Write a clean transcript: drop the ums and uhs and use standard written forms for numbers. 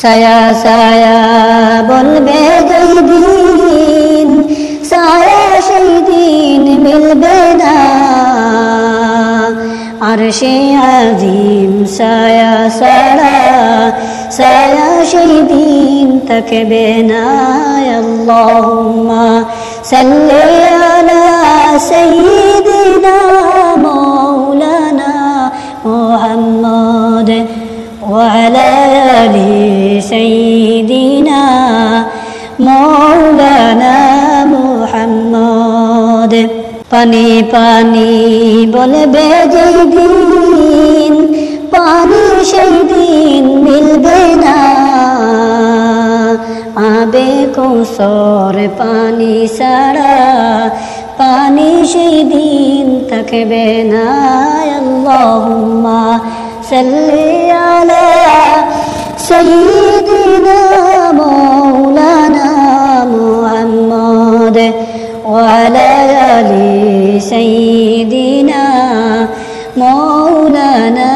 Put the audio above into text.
ছায়া ছায়া বলবে যেই দিন, ছায়া সেই দিন মিলবে না। আরশে আজিম ছায়া ছাড়া, ছায়া সেই দিন থাকবে না। আল্লাহুম্মা সাল্লি আলা সাইয়্যিদিনা মাওলানা মুহাম্মদ ওয়া আলা আলি সাইয়্যিদিনা মাওলানা মুহাম্মদ। পানি পানি বলবে যেই দিন, পানি সেই দিন মিলবে না। আবে কৌসর পানি ছাড়া, পানি সেই দিন থাকবে না। আল্লাহুম্মা সাল্লি আলা সাইয়্যিদিনা মাওলানা মুহাম্মদ ওয়া আলা আলি সাইয়্যিদিনা মাওলানা